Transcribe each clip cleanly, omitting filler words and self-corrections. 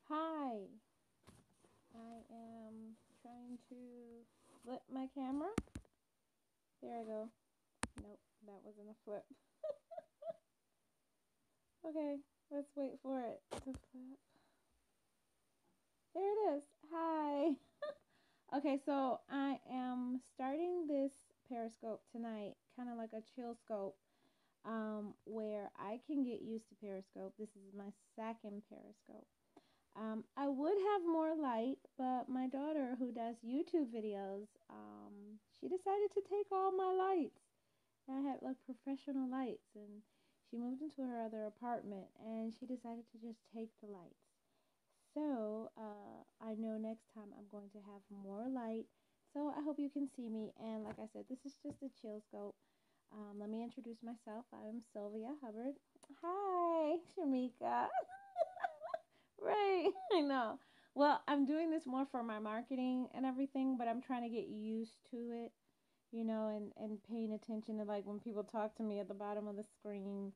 Hi, I am trying to flip my camera. There I go. Nope, that wasn't a flip. Okay, let's wait for it to flip. There it is. Hi. Okay, so I am starting this Periscope tonight, kind of like a chill scope, where I can get used to Periscope. This is my second Periscope. I would have more light, but my daughter, who does YouTube videos, she decided to take all my lights. And I had like professional lights, and she moved into her other apartment, and she decided to just take the lights. So I know next time I'm going to have more light. So I hope you can see me. And like I said, this is just a chill scope. Let me introduce myself. I'm Sylvia Hubbard. Hi, Shamika. Right, I know. Well, I'm doing this more for my marketing and everything, but I'm trying to get used to it, and paying attention to like when people talk to me at the bottom of the screen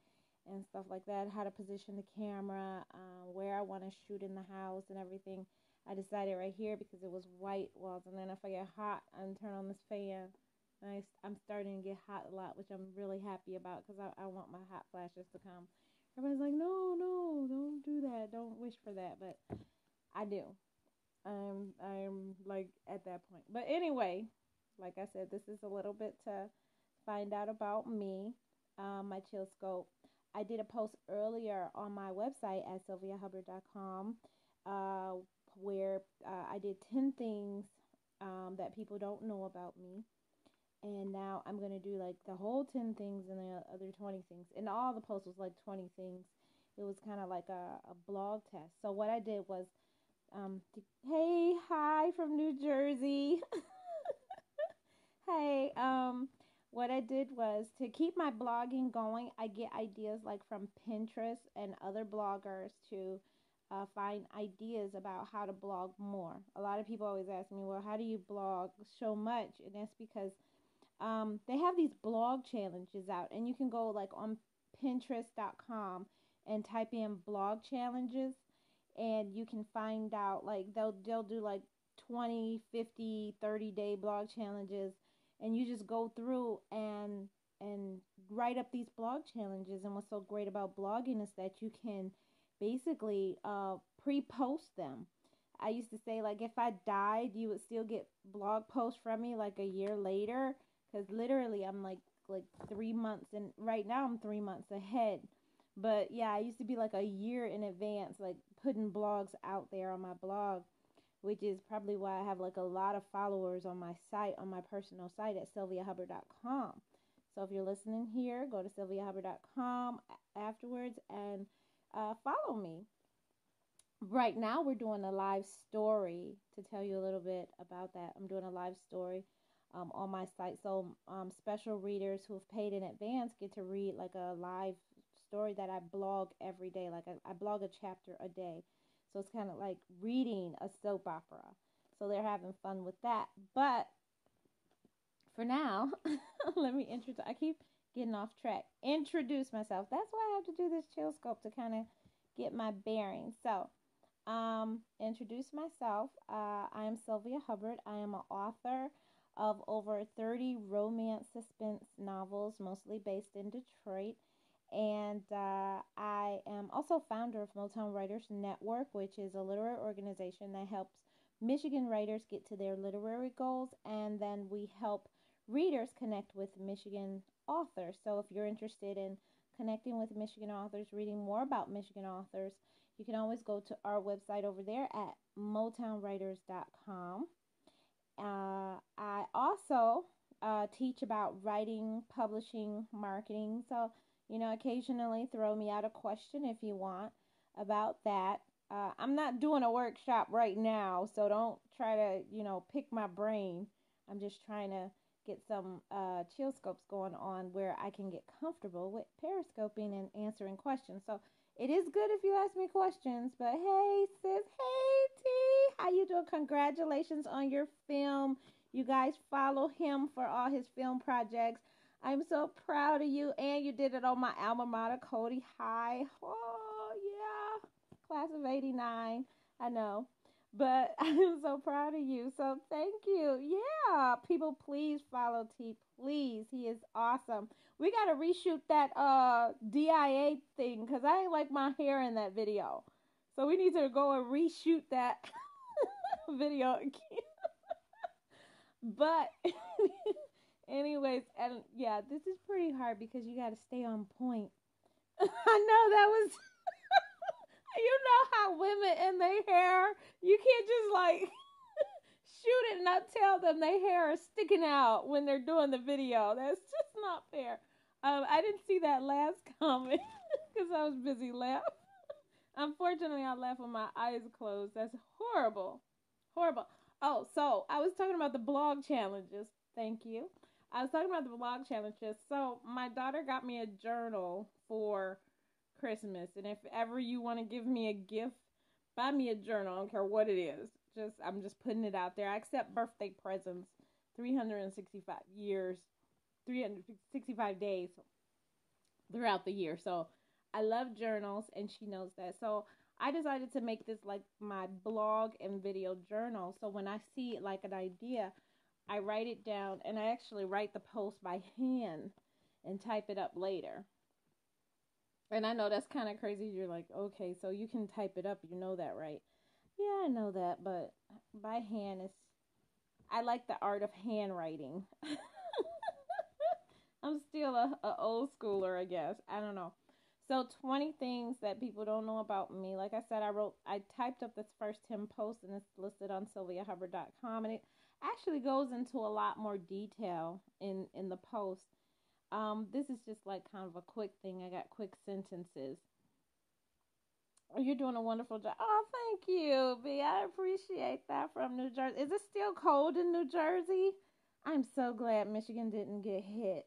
and stuff like that, how to position the camera, where I want to shoot in the house and everything. I decided right here because it was white walls, and then if I get hot and turn on this fan, I'm starting to get hot a lot, which I'm really happy about because I want my hot flashes to come. Everybody's like, no, no, don't do that. Don't wish for that. But I do. I'm like at that point. But anyway, like I said, this is a little bit to find out about me, my chill scope. I did a post earlier on my website at sylviahubbard.com, uh, where I did 10 things that people don't know about me. And now I'm going to do like the whole 10 things and the other 20 things. And all the posts was like 20 things. It was kind of like a blog test. So what I did was, hey, hi from New Jersey. Hey, what I did was to keep my blogging going, I get ideas like from Pinterest and other bloggers to find ideas about how to blog more. A lot of people always ask me, well, how do you blog so much? And that's because they have these blog challenges out, and you can go like on Pinterest.com and type in blog challenges, and you can find out like they'll do like 20, 50, 30-day blog challenges, and you just go through and write up these blog challenges. And what's so great about blogging is that you can basically pre-post them. I used to say like if I died, you would still get blog posts from me like a year later, because literally I'm like 3 months, and right now I'm 3 months ahead. But yeah, I used to be like a year in advance, like putting blogs out there on my blog, which is probably why I have like a lot of followers on my site, on my personal site at sylviahubbard.com. So if you're listening here, go to sylviahubbard.com afterwards and follow me. Right now, we're doing a live story to tell you a little bit about that. I'm doing a live story on my site. So special readers who have paid in advance get to read like a live story that I blog every day. Like I blog a chapter a day. So it's kind of like reading a soap opera. So they're having fun with that. But for now, let me introduce. I keep getting off track. Introduce myself. That's why I have to do this chill scope to kind of get my bearings. So introduce myself. I am Sylvia Hubbard. I am an author of over 30 romance suspense novels, mostly based in Detroit. And I am also founder of Motown Writers Network, which is a literary organization that helps Michigan writers get to their literary goals. And then we help readers connect with Michigan authors. So if you're interested in connecting with Michigan authors, reading more about Michigan authors, you can always go to our website over there at motownwriters.com. I also teach about writing, publishing, marketing. So, occasionally throw me out a question if you want about that. I'm not doing a workshop right now, so don't try to, pick my brain. I'm just trying to get some chill scopes going on where I can get comfortable with periscoping and answering questions. So it is good if you ask me questions, but hey sis, hey T, how you doing? Congratulations on your film. You guys follow him for all his film projects. I'm so proud of you, and you did it on my alma mater, Cody High. Oh yeah, class of '89. I know. But I'm so proud of you. So thank you. Yeah. People, please follow T. Please. He is awesome. We gotta reshoot that DIA thing because I ain't like my hair in that video. So we need to go and reshoot that video again. But anyways, and yeah, this is pretty hard because you gotta stay on point. I know that was you know how women in their hair, you can't just like shoot it and not tell them their hair is sticking out when they're doing the video. That's just not fair. I didn't see that last comment because I was busy laughing. Unfortunately, I laugh with my eyes closed. That's horrible. Horrible. Oh, so I was talking about the blog challenges. Thank you. I was talking about the blog challenges. So my daughter got me a journal for Christmas. And if ever you want to give me a gift, buy me a journal. I don't care what it is. I'm just putting it out there. I accept birthday presents 365 years, 365 days throughout the year. So I love journals and she knows that. So I decided to make this like my blog and video journal. So when I see like an idea, I write it down and I actually write the post by hand and type it up later. And I know that's kind of crazy. You're like, okay, so you can type it up. You know that, right? Yeah, I know that, but by hand is. I like the art of handwriting. I'm still a old schooler, I guess. I don't know. So 20 things that people don't know about me. Like I said, I typed up this first 10 posts and it's listed on sylviahubbard.com, and it actually goes into a lot more detail in the post. This is just like kind of a quick thing. I got quick sentences. You're doing a wonderful job. Oh, thank you, B. I appreciate that from New Jersey. Is it still cold in New Jersey? I'm so glad Michigan didn't get hit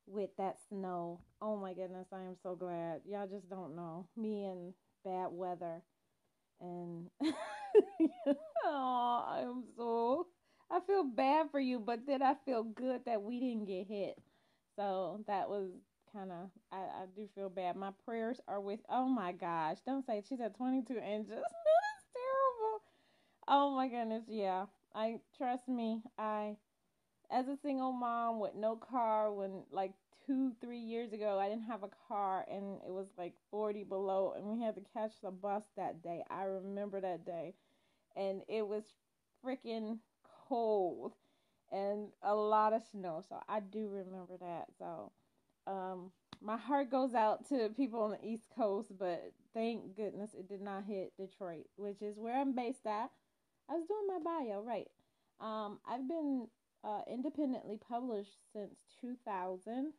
with that snow. Oh my goodness, I am so glad. Y'all just don't know. Me and bad weather. And oh, I feel bad for you, but then I feel good that we didn't get hit. So that was kind of, I do feel bad. My prayers are with, oh my gosh, don't say it. She's at 22 inches. That's terrible. Oh my goodness, yeah. Trust me, as a single mom with no car, when like 2 3 years ago I didn't have a car and it was like 40 below and we had to catch the bus that day. I remember that day, and it was freaking cold and a lot of snow, so I do remember that. So my heart goes out to people on the East Coast, but thank goodness it did not hit Detroit, which is where I'm based at. I was doing my bio, right. I've been independently published since 2000.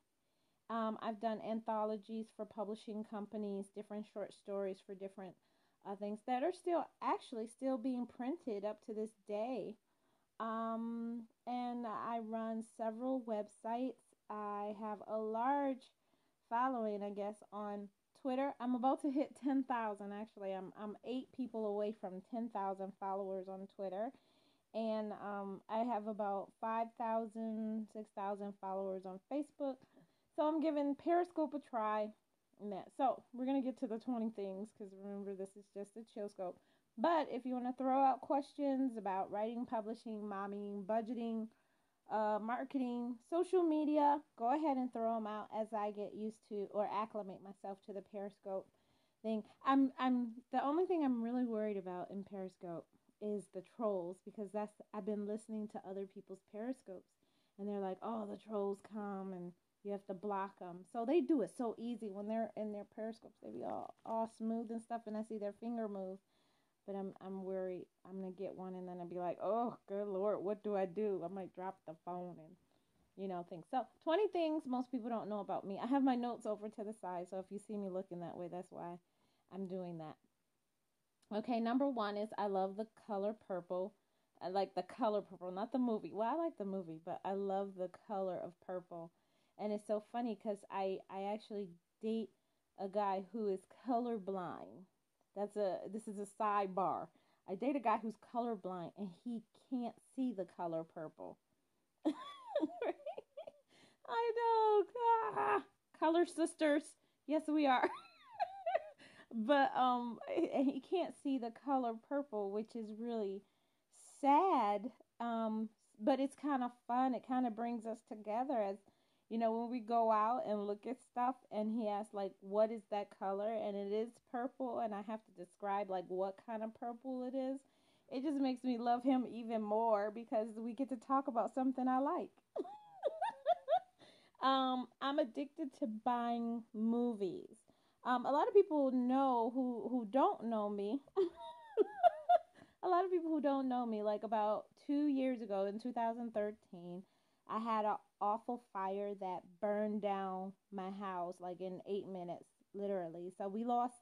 I've done anthologies for publishing companies, different short stories for different things that are still being printed up to this day. And I run several websites. I have a large following, I guess, on Twitter. I'm about to hit 10,000. Actually, I'm 8 people away from 10,000 followers on Twitter, and I have about 5,000, 6,000 followers on Facebook. So I'm giving Periscope a try. So we're gonna get to the 20 things because remember this is just a chill scope. But if you want to throw out questions about writing, publishing, momming, budgeting, marketing, social media, go ahead and throw them out as I get used to or acclimate myself to the Periscope thing. I'm the only thing I'm really worried about in Periscope is the trolls, because I've been listening to other people's Periscopes and they're like, oh, the trolls come and you have to block them. So they do it so easy when they're in their Periscopes. They be all smooth and stuff, and I see their finger move. But I'm worried I'm gonna get one and then I'll be like, oh, good Lord, what do I do? I might drop the phone and things. So 20 things most people don't know about me. I have my notes over to the side, so if you see me looking that way, that's why I'm doing that. Okay, number one is I love the color purple. I like the color purple, not the movie. Well, I like the movie, but I love the color of purple. And it's so funny because I actually date a guy who is colorblind. This is a sidebar. I date a guy who's colorblind and he can't see the color purple. I know. Ah, color sisters. Yes, we are. But and he can't see the color purple, which is really sad. Um, but it's kind of fun. It kind of brings us together as when we go out and look at stuff and he asks like what is that color and it is purple and I have to describe like what kind of purple it is. It just makes me love him even more because we get to talk about something I like. I'm addicted to buying movies. A lot of people know who don't know me. A lot of people who don't know me, like about 2 years ago in 2013, I had an awful fire that burned down my house like in 8 minutes, literally. So we lost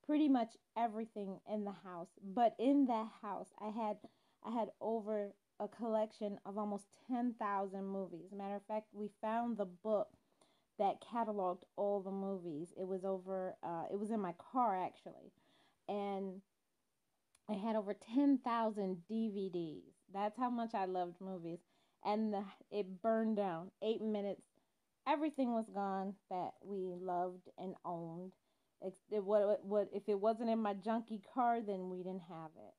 pretty much everything in the house. But in that house, I had over a collection of almost 10,000 movies. Matter of fact, we found the book that cataloged all the movies. It was over. It was in my car actually, and I had over 10,000 DVDs. That's how much I loved movies. And it burned down. 8 minutes. Everything was gone that we loved and owned. What if it wasn't in my junky car, then we didn't have it.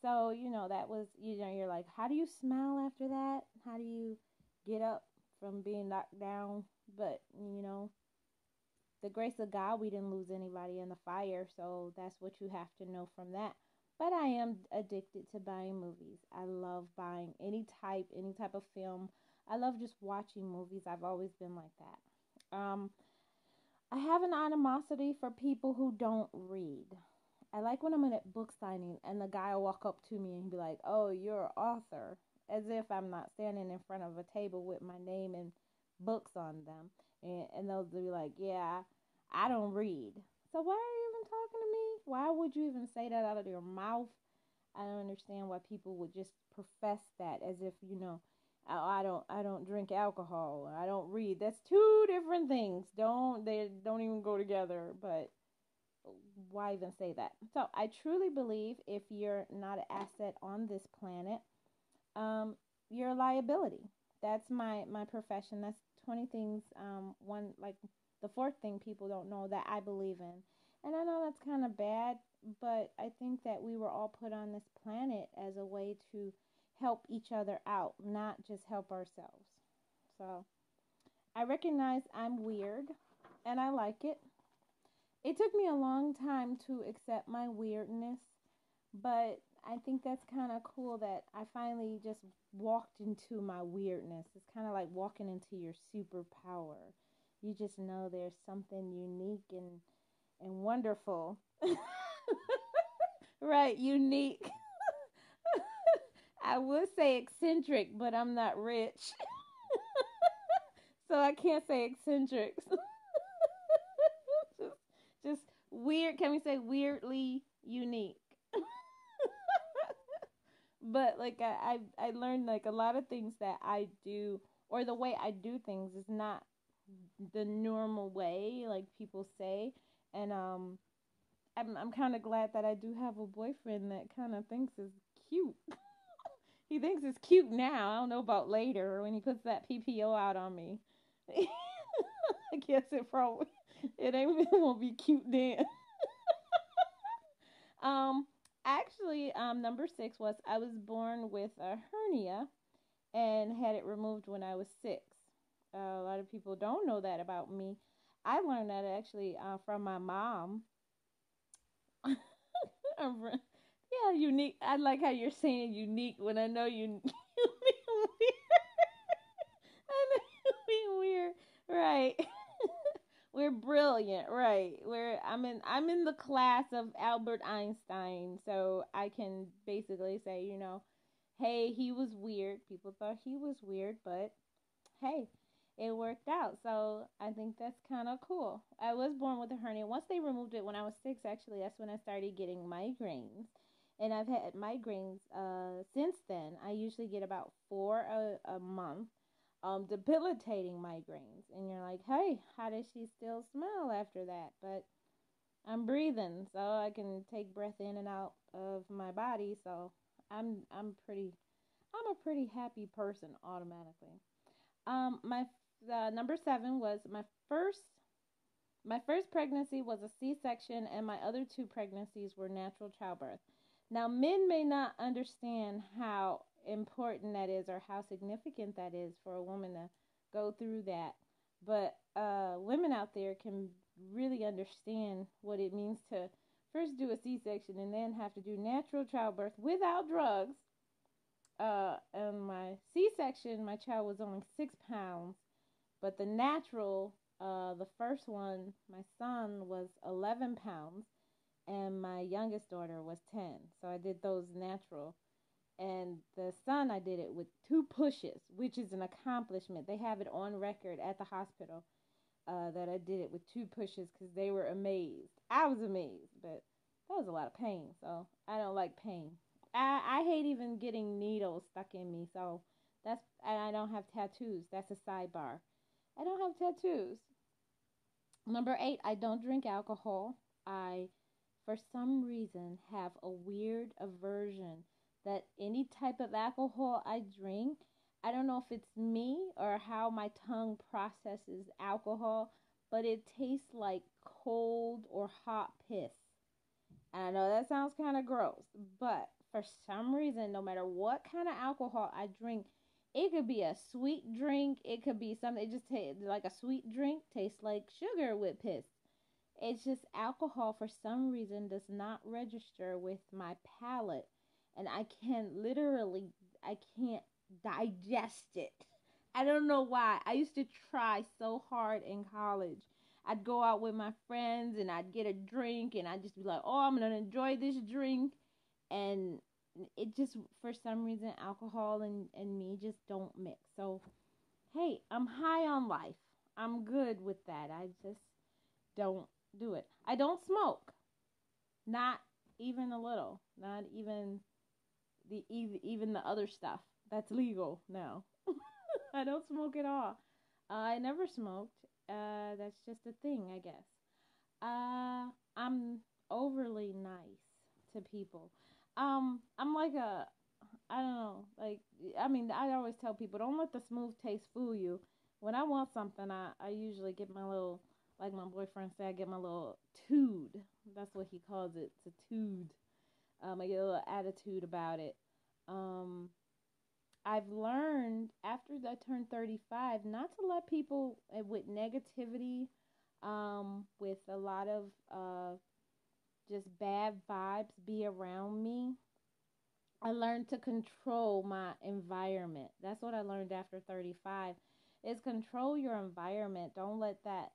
So, that was, you're like, how do you smile after that? How do you get up from being knocked down? But, the grace of God, we didn't lose anybody in the fire. So that's what you have to know from that. But I am addicted to buying movies. I love buying any type of film. I love just watching movies. I've always been like that. I have an animosity for people who don't read. I like when I'm in a book signing and the guy will walk up to me and be like, "Oh, you're an author," as if I'm not standing in front of a table with my name and books on them, and they'll be like, "Yeah, I don't read." So why are you even talking to me? Why would you even say that out of your mouth? I don't understand why people would just profess that as if I don't drink alcohol. I don't read. That's two different things. They don't even go together. But why even say that? So I truly believe if you're not an asset on this planet, you're a liability. That's my profession. That's 20 things. One like the fourth thing people don't know that I believe in, and I know that's kind of bad, but I think that we were all put on this planet as a way to help each other out, not just help ourselves. So I recognize I'm weird, and I like it. It took me a long time to accept my weirdness, but I think that's kind of cool that I finally just walked into my weirdness. It's kind of like walking into your superpower. You just know there's something unique and wonderful. Right, unique. I would say eccentric, but I'm not rich. So I can't say eccentrics. just weird. Can we say weirdly unique? But like I learned like a lot of things that I do or the way I do things is not the normal way like people say, and I'm kind of glad that I do have a boyfriend that kind of thinks is cute. He thinks it's cute now. I don't know about later when he puts that PPO out on me. I guess it ain't it won't be cute then. um Actually, number 6 was I was born with a hernia and had it removed when I was 6. A lot of people don't know that about me. I learned that actually from my mom. Yeah, unique. I like how you're saying unique when I know you. I know you mean weird, right? We're brilliant, right? I'm in the class of Albert Einstein, so I can basically say, hey, he was weird. People thought he was weird, but hey, it worked out. So I think that's kind of cool. I was born with a hernia. Once they removed it when I was 6, actually, that's when I started getting migraines. And I've had migraines since then. I usually get about 4 a month, debilitating migraines. And you're like, hey, how does she still smell after that? But I'm breathing, so I can take breath in and out of my body. So I'm a pretty happy person automatically. My number 7 was my first My first pregnancy was a C-section, and my other two pregnancies were natural childbirth. Now, men may not understand how important that is or how significant that is for a woman to go through that, but women out there can really understand what it means to first do a C-section and then have to do natural childbirth without drugs. And my C-section, my child was only 6 pounds, but the natural, the first one, my son was 11 pounds, and my youngest daughter was 10. So I did those natural. And the son, I did it with 2 pushes, which is an accomplishment. They have it on record at the hospital that I did it with 2 pushes because they were amazed. I was amazed, but that was a lot of pain, so I don't like pain. I hate even getting needles stuck in me, so that's, and I don't have tattoos. That's a sidebar. I don't have tattoos. Number 8, I don't drink alcohol. I, for some reason, have a weird aversion that any type of alcohol I drink, I don't know if it's me or how my tongue processes alcohol, but it tastes like cold or hot piss. And I know that sounds kind of gross, but for some reason, no matter what kind of alcohol I drink, it could be a sweet drink, it could be something, it just tastes like a sweet drink, tastes like sugar with piss. It's just alcohol for some reason does not register with my palate, and I can't digest it. I don't know why. I used to try so hard in college. I'd go out with my friends and I'd get a drink and I'd just be like, "Oh, I'm going to enjoy this drink." And it just, for some reason, alcohol and me just don't mix. So, hey, I'm high on life. I'm good with that. I just don't do it. I don't smoke. Not even a little. Not even even the other stuff that's legal now. I don't smoke at all. I never smoked. That's just a thing, I guess. I'm overly nice to people. I'm like a, I don't know, like, I mean, I always tell people, don't let the smooth taste fool you. When I want something, I usually get my little, like my boyfriend said, I get my little tood. That's what he calls it. It's a tood. I get a little attitude about it. Um, I've learned after I turned 35 not to let people with negativity, with a lot of just bad vibes be around me. I learned to control my environment. That's what I learned after 35 is control your environment. Don't let that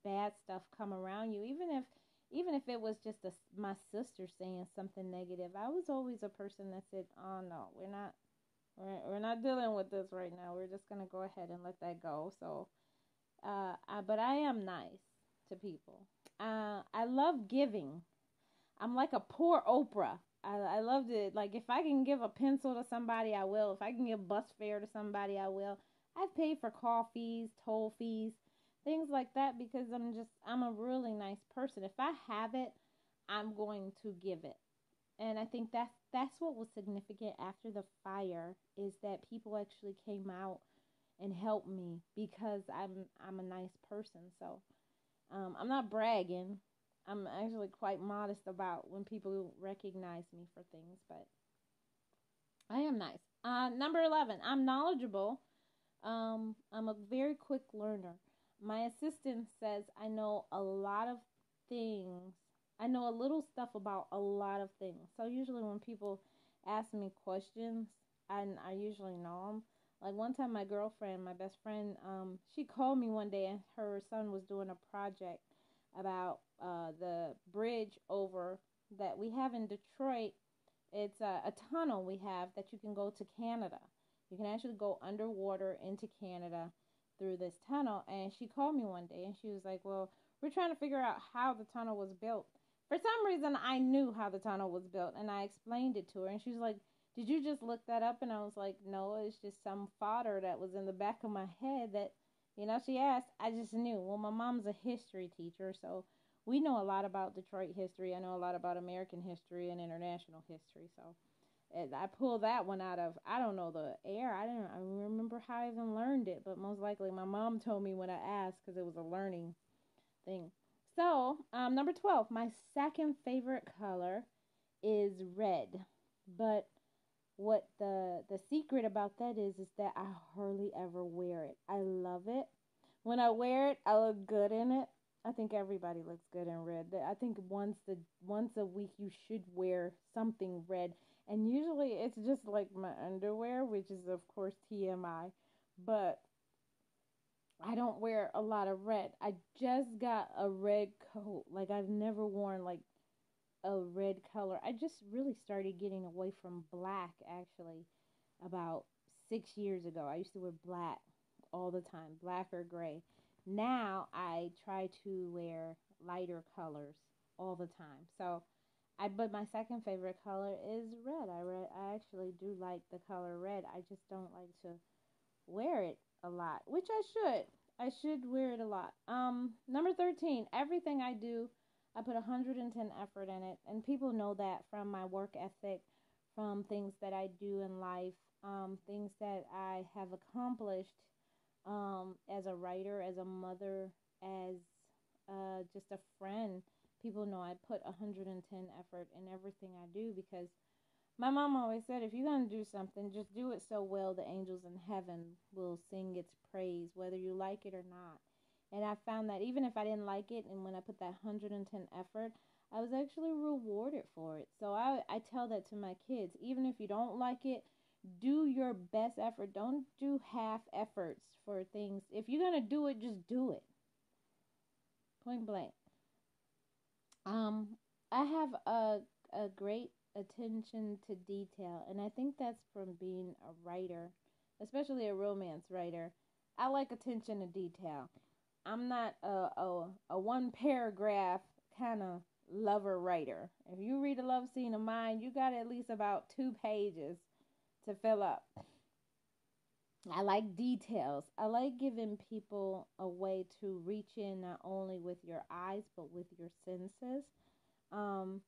bad stuff come around you. Even if it was just my sister saying something negative. I was always a person that said, "Oh no, we're not dealing with this right now. We're just going to go ahead and let that go." So, but I am nice to people. I love giving. I'm like a poor Oprah. I loved it. Like, if I can give a pencil to somebody, I will. If I can give bus fare to somebody, I will. I've paid for call fees, toll fees, things like that because I'm a really nice person. If I have it, I'm going to give it. And I think that's what was significant after the fire is that people actually came out and helped me because I'm a nice person. So I'm not bragging. I'm actually quite modest about when people recognize me for things, but I am nice. Number 11, I'm knowledgeable. I'm a very quick learner. My assistant says I know a lot of things. I know a little stuff about a lot of things. So usually when people ask me questions, I usually know them. Like one time, my girlfriend, my best friend, she called me one day and her son was doing a project about the bridge over that we have in Detroit. It's a tunnel we have that you can go to Canada. You can actually go underwater into Canada through this tunnel. And she called me one day and she was like, "Well, we're trying to figure out how the tunnel was built." For some reason, I knew how the tunnel was built and I explained it to her. And she was like, "Did you just look that up?" And I was like, "No, it's just some fodder that was in the back of my head that, she asked." I just knew. Well, my mom's a history teacher, so we know a lot about Detroit history. I know a lot about American history and international history. So And I pulled that one out of, I don't know, the air. I remember how I even learned it, but most likely my mom told me when I asked because it was a learning thing. So, number 12, my second favorite color is red. But what the secret about that is that I hardly ever wear it. I love it. When I wear it, I look good in it. I think everybody looks good in red. I think once a week you should wear something red, and usually it's just like my underwear, which is of course TMI, but I don't wear a lot of red. I just got a red coat. Like I've never worn like a red color. I just really started getting away from black actually about 6 years ago. I used to wear black all the time, black or gray. Now I try to wear lighter colors all the time. But my second favorite color is red. I actually do like the color red. I just don't like to wear it a lot, which I should. I should wear it a lot. Number 13, everything I do, I put 110 effort in it, and people know that from my work ethic, from things that I do in life, things that I have accomplished as a writer, as a mother, as just a friend. People know I put 110 effort in everything I do because my mom always said, if you're going to do something, just do it so well the angels in heaven will sing its praise, whether you like it or not. And I found that even if I didn't like it, and when I put that 110 effort, I was actually rewarded for it. So I tell that to my kids. Even if you don't like it, do your best effort. Don't do half efforts for things. If you're going to do it, just do it. Point blank. Um, I have a great attention to detail, and I think that's from being a writer, especially a romance writer. I like attention to detail. I'm not a one paragraph kind of lover writer. If you read a love scene of mine, you got at least about 2 pages to fill up. I like details. I like giving people a way to reach in not only with your eyes but with your senses. Um,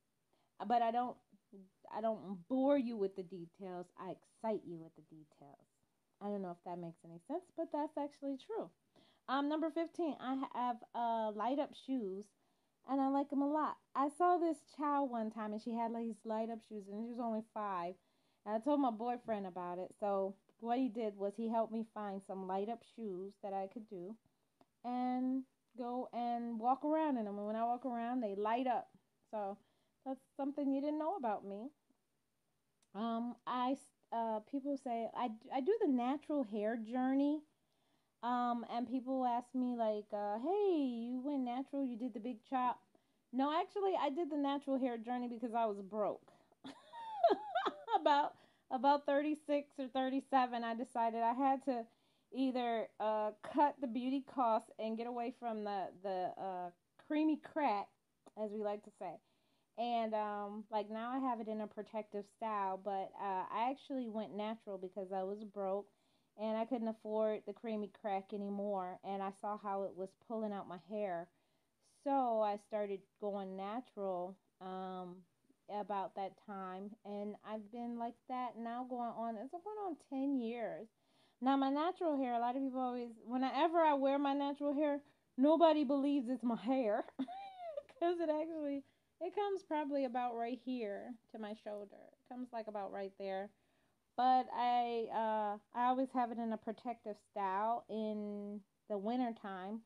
but I don't bore you with the details. I excite you with the details. I don't know if that makes any sense, but that's actually true. Number 15, I have light up shoes, and I like them a lot. I saw this child one time, and she had like these light up shoes, and she was only 5. And I told my boyfriend about it. So what he did was he helped me find some light up shoes that I could do, and go and walk around in them. And when I walk around, they light up. So that's something you didn't know about me. I People say I do the natural hair journey. And people ask me like, hey, you went natural, you did the big chop. No, actually, I did the natural hair journey because I was broke. about about 36 or 37, I decided I had to either cut the beauty costs and get away from the creamy crack, as we like to say. And like now I have it in a protective style, but I actually went natural because I was broke and I couldn't afford the creamy crack anymore, and I saw how it was pulling out my hair. So I started going natural about that time, and I've been like that now going on 10 years. Now my natural hair, a lot of people always, whenever I wear my natural hair, nobody believes it's my hair because it comes probably about right here to my shoulder. It comes like about right there. But I always have it in a protective style in the winter time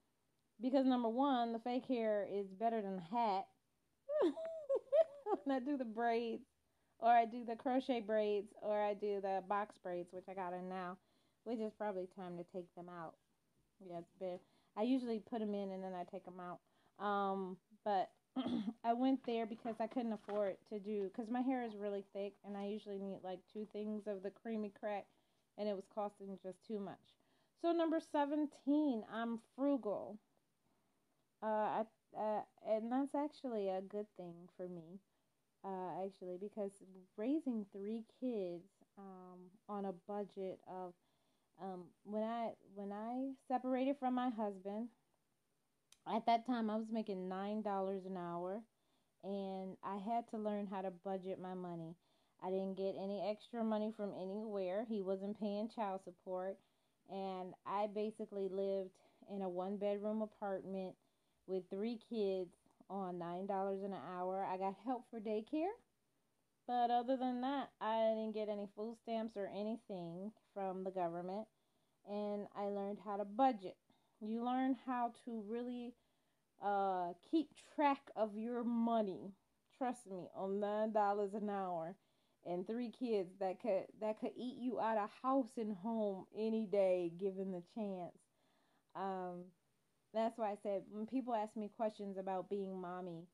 because number one, the fake hair is better than the hat. When I do the braids, or I do the crochet braids, or I do the box braids, which I got in now, which is probably time to take them out. Yeah, it's been. I usually put them in and then I take them out. But I went there because I couldn't afford to do, because my hair is really thick and I usually need like 2 things of the creamy crack, and it was costing just too much. So number 17, I'm frugal. Uh, I, and that's actually a good thing for me, actually, because raising 3 kids on a budget of when I separated from my husband, at that time I was making $9 an hour, and I had to learn how to budget my money. I didn't get any extra money from anywhere. He wasn't paying child support. And I basically lived in a one bedroom apartment with three kids on $9 an hour. I got help for daycare. But other than that, I didn't get any food stamps or anything from the government. And I learned how to budget. You learn how to really keep track of your money. Trust me, on $9 an hour and three kids that could eat you out of house and home any day given the chance. Um, that's why I said when people ask me questions about being mommy,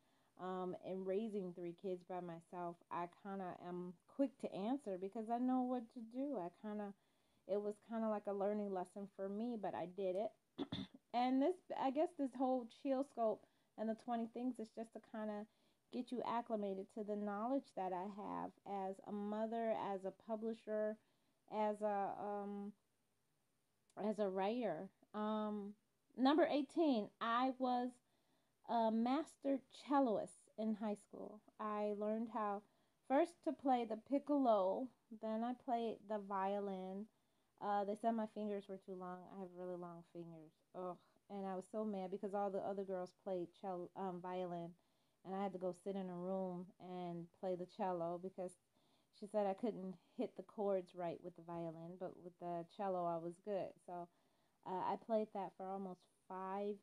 and raising three kids by myself, I kind of am quick to answer because I know what to do. It was kind of like a learning lesson for me, but I did it. And I guess this whole chill scope and the 20 things is just to kind of get you acclimated to the knowledge that I have as a mother, as a publisher, as a writer. Number 18, I was a master celloist in high school. I learned how first to play the piccolo, then I played the violin. They said my fingers were too long. I have really long fingers. Ugh. And I was so mad because all the other girls played violin, and I had to go sit in a room and play the cello because she said I couldn't hit the chords right with the violin, but with the cello I was good. So I played that for almost 5,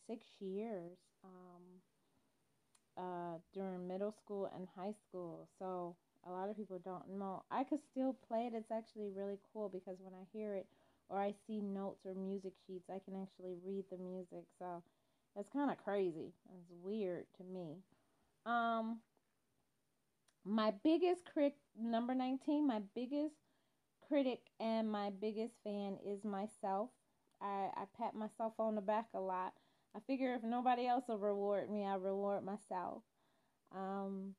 6 years during middle school and high school. So a lot of people don't know. I could still play it. It's actually really cool because when I hear it or I see notes or music sheets, I can actually read the music. So it's kind of crazy. It's weird to me. Um, my biggest critic, number 19, my biggest critic and my biggest fan is myself. I pat myself on the back a lot. I figure if nobody else will reward me, I'll reward myself. Um,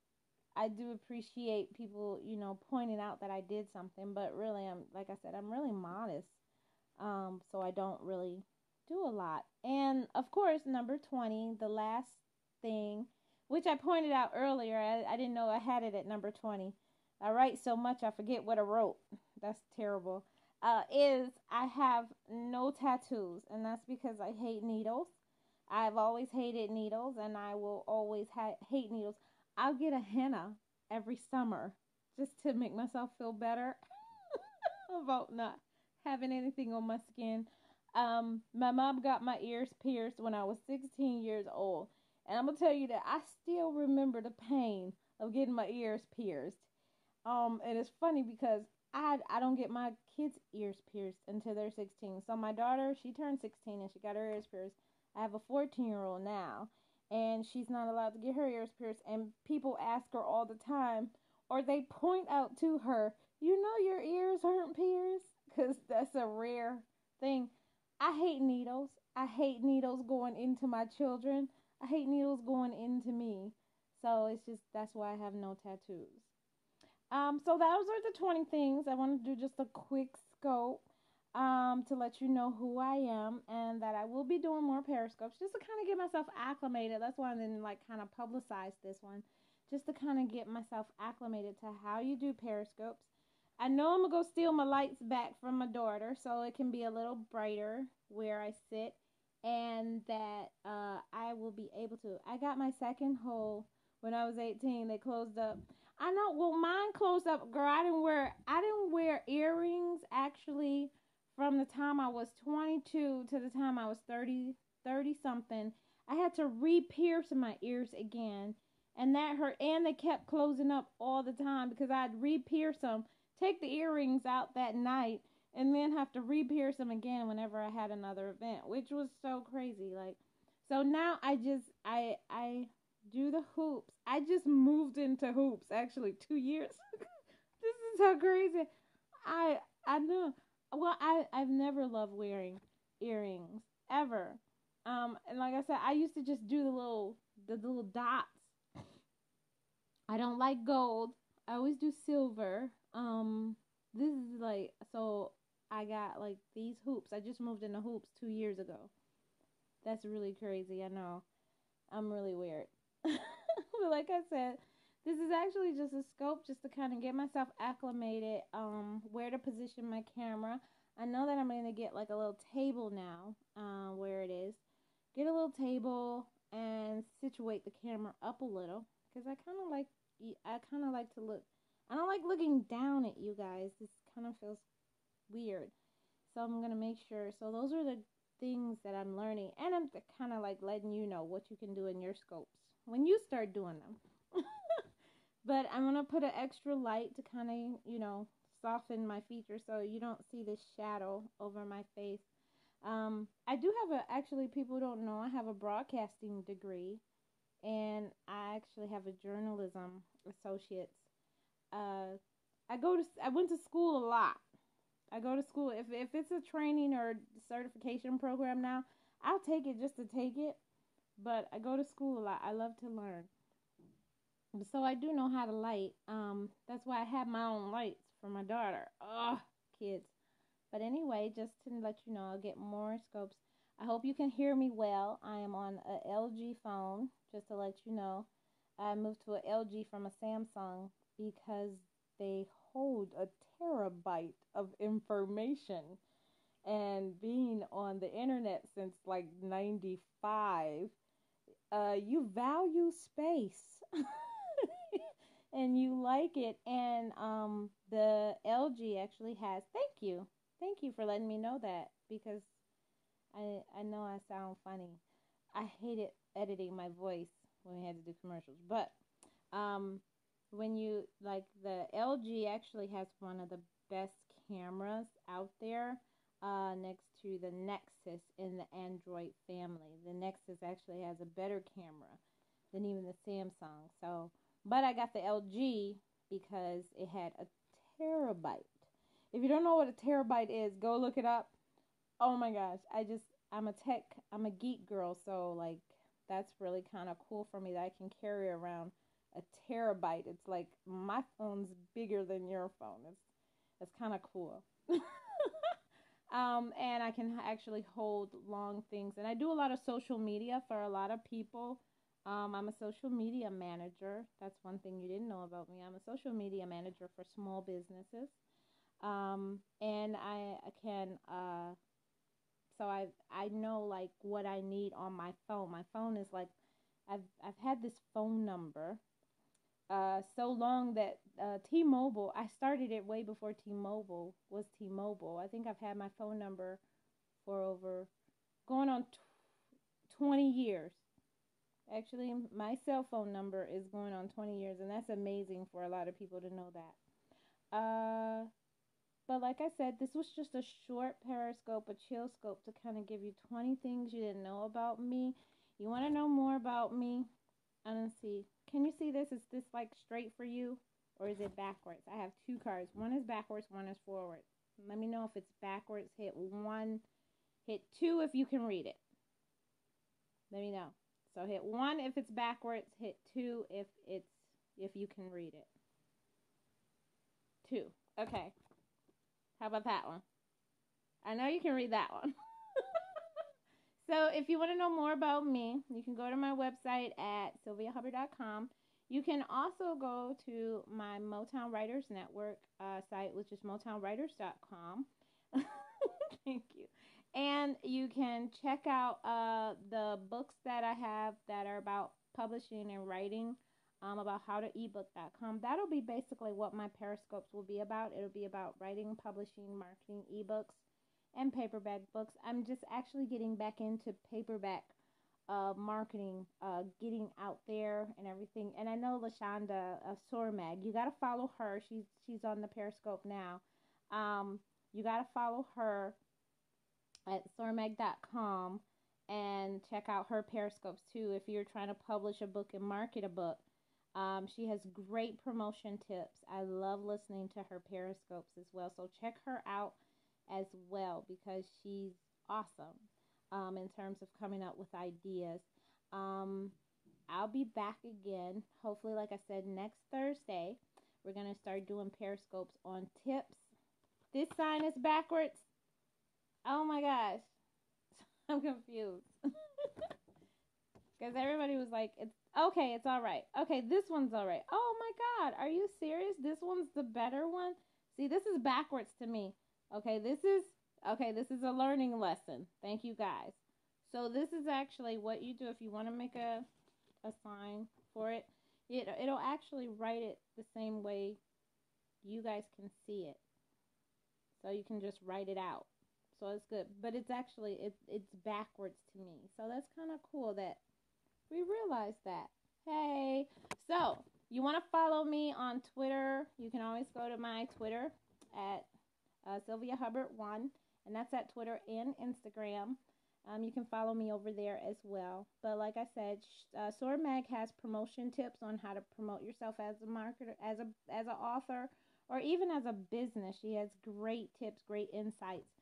I do appreciate people, pointing out that I did something, but really, like I said, I'm really modest. So I don't really do a lot. And of course, number 20, the last thing, which I pointed out earlier, I didn't know I had it at number 20. I write so much I forget what I wrote. That's terrible. Is I have no tattoos, and that's because I hate needles. I've always hated needles, and I will always hate needles. I'll get a henna every summer just to make myself feel better about not having anything on my skin. My mom got my ears pierced when I was 16 years old. And I'm going to tell you that I still remember the pain of getting my ears pierced. And it's funny because I don't get my kids' ears pierced until they're 16. So my daughter, she turned 16 and she got her ears pierced. I have a 14-year-old now, and she's not allowed to get her ears pierced. And people ask her all the time, or they point out to her, your ears aren't pierced, because that's a rare thing. I hate needles. I hate needles going into my children. I hate needles going into me. So it's just that's why I have no tattoos. So those are the 20 things. I want to do just a quick scope to let you know who I am and that I will be doing more periscopes just to kind of get myself acclimated. That's why I didn't kind of publicize this one, just to kind of get myself acclimated to how you do periscopes. I know I'm going to go steal my lights back from my daughter so it can be a little brighter where I sit, and that I will be able to. I got my second hole when I was 18. They closed up. I know. Well, mine closed up, girl. I didn't wear earrings actually from the time I was 22 to the time I was 30 something. I had to re-pierce my ears again, and that hurt. And they kept closing up all the time because I'd re-pierce them, take the earrings out that night, and then have to re-pierce them again whenever I had another event, which was so crazy. So now I do the hoops. I just moved into hoops actually 2 years. This is so crazy. I know. Well, I've never loved wearing earrings ever. And like I said, I used to just do the little dots. I don't like gold. I always do silver. This is so I got these hoops. I just moved into hoops 2 years ago. That's really crazy. I know. I'm really weird. But like I said, This is actually just a scope just to kind of get myself acclimated, where to position my camera. I know that I'm going to get like a little table now, where it is. Get a little table and situate the camera up a little, because I kind of like to look, I don't like looking down at you guys. This kind of feels weird. So I'm going to make sure. So those are the things that I'm learning, and I'm kind of like letting you know what you can do in your scopes when you start doing them. But I'm going to put an extra light to kind of, soften my features so you don't see this shadow over my face. I do have actually, people don't know, I have a broadcasting degree, and I actually have a journalism associate's. I went to school a lot. I go to school. If it's a training or certification program now, I'll take it just to take it. But I go to school a lot. I love to learn. So I do know how to light. That's why I have my own lights for my daughter. Ugh, kids. But anyway, just to let you know, I'll get more scopes. I hope you can hear me well. I am on a LG phone, just to let you know. I moved to a LG from a Samsung because they hold a terabyte of information. And being on the internet since like 95, you value space. And you like it. And the LG actually has, thank you for letting me know that, because I know I sound funny. I hated editing my voice when we had to do commercials, but when you like, the LG actually has one of the best cameras out there, next to the Nexus in the Android family. The Nexus actually has a better camera than even the Samsung. So, but I got the LG because it had a terabyte. If you don't know what a terabyte is, go look it up. Oh my gosh, I'm a geek girl, so like that's really kind of cool for me that I can carry around a terabyte. It's like my phone's bigger than your phone. It's kind of cool. And I can actually hold long things. And I do a lot of social media for a lot of people. I'm a social media manager. That's one thing you didn't know about me. I'm a social media manager for small businesses. And I can, so I know like what I need on my phone. My phone is like, I've had this phone number so long that T-Mobile, I started it way before T-Mobile was T-Mobile. I think I've had my phone number for over, going on 20 years. Actually, my cell phone number is going on 20 years, and that's amazing for a lot of people to know that. But like I said, this was just a short periscope, a chill scope, to kind of give you 20 things you didn't know about me. You want to know more about me? I don't see. Can you see this? Is this like straight for you, or is it backwards? I have two cards. One is backwards, one is forward. Let me know if it's backwards. Hit 1, hit 2 if you can read it. Let me know. So hit 1 if it's backwards, hit 2 if you can read it. 2. Okay. How about that one? I know you can read that one. So if you want to know more about me, you can go to my website at sylviahubbard.com. You can also go to my Motown Writers Network site, which is motownwriters.com. Thank you. And you can check out the books that I have that are about publishing and writing, about howtoebook.com. That'll be basically what my periscopes will be about. It'll be about writing, publishing, marketing, ebooks, and paperback books. I'm just actually getting back into paperback marketing, getting out there and everything. And I know LaShonda Sormag, you got to follow her. She's on the Periscope now. You got to follow her at sormag.com and check out her Periscopes too if you're trying to publish a book and market a book. She has great promotion tips. I love listening to her Periscopes as well. So check her out as well, because she's awesome in terms of coming up with ideas. I'll be back again, hopefully, like I said, next Thursday. We're going to start doing Periscopes on tips. This sign is backwards. Oh my gosh. I'm confused. Because everybody was like, Okay, it's all right. Okay, this one's all right. Oh my God, are you serious? This one's the better one? See, this is backwards to me. Okay, this is a learning lesson. Thank you guys. So this is actually what you do if you want to make a sign for it. It'll actually write it the same way you guys can see it. So you can just write it out. So it's good. But it's actually it's backwards to me. So that's kind of cool that we realized that. Hey, so you want to follow me on Twitter? You can always go to my Twitter at Sylvia Hubbard 1, and that's at Twitter and Instagram. You can follow me over there as well. But like I said, Soar Mag has promotion tips on how to promote yourself as a marketer, as an author, or even as a business. She has great tips, great insights,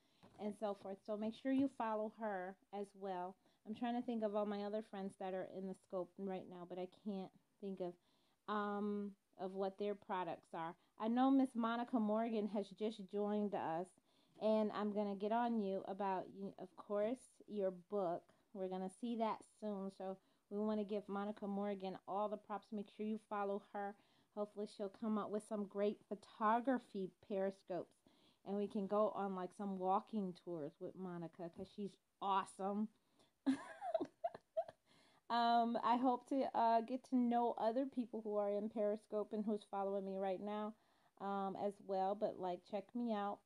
and so forth. So make sure you follow her as well. I'm trying to think of all my other friends that are in the scope right now, but I can't think of what their products are. I know Miss Monica Morgan has just joined us, and I'm going to get on you about, of course, your book. We're going to see that soon. So we want to give Monica Morgan all the props. Make sure you follow her. Hopefully she'll come up with some great photography periscopes, and we can go on like some walking tours with Monica because she's awesome. I hope to get to know other people who are in Periscope and who's following me right now as well. But like, check me out.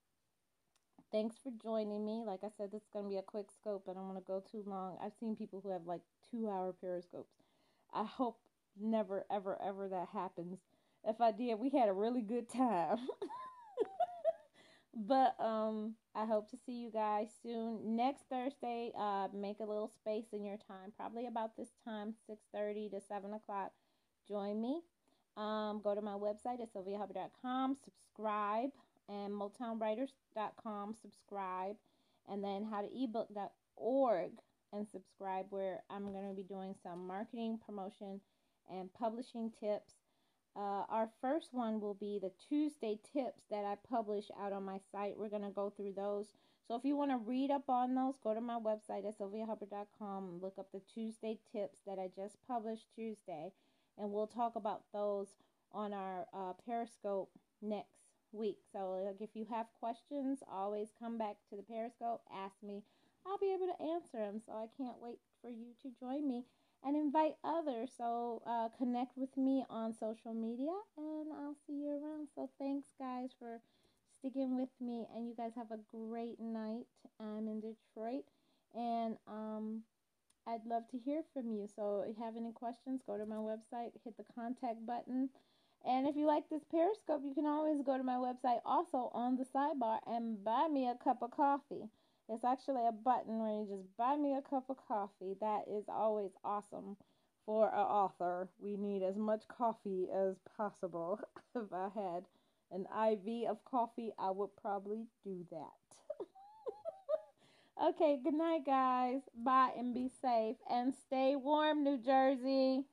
Thanks for joining me. Like I said, this is going to be a quick scope. I don't want to go too long. I've seen people who have like 2-hour Periscopes. I hope never, ever, ever that happens. If I did, we had a really good time. But I hope to see you guys soon. Next Thursday, make a little space in your time, probably about this time, 6:30 to 7 o'clock. Join me. Go to my website at sylviahubbard.com, subscribe, and motownwriters.com, subscribe, and then howtoebook.org and subscribe, where I'm going to be doing some marketing, promotion, and publishing tips. Our first one will be the Tuesday tips that I publish out on my site. We're going to go through those. So if you want to read up on those, go to my website at sylviahubbard.com and look up the Tuesday tips that I just published Tuesday. And we'll talk about those on our Periscope next week. So like, if you have questions, always come back to the Periscope, ask me. I'll be able to answer them. So I can't wait for you to join me and invite others. So connect with me on social media, and I'll see you around. So thanks, guys, for sticking with me, and you guys have a great night. I'm in Detroit, and I'd love to hear from you. So if you have any questions, go to my website, hit the contact button. And if you like this Periscope, you can always go to my website also on the sidebar and buy me a cup of coffee. It's actually a button where you just buy me a cup of coffee. That is always awesome for an author. We need as much coffee as possible. If I had an IV of coffee, I would probably do that. Okay, good night, guys. Bye and be safe. And stay warm, New Jersey.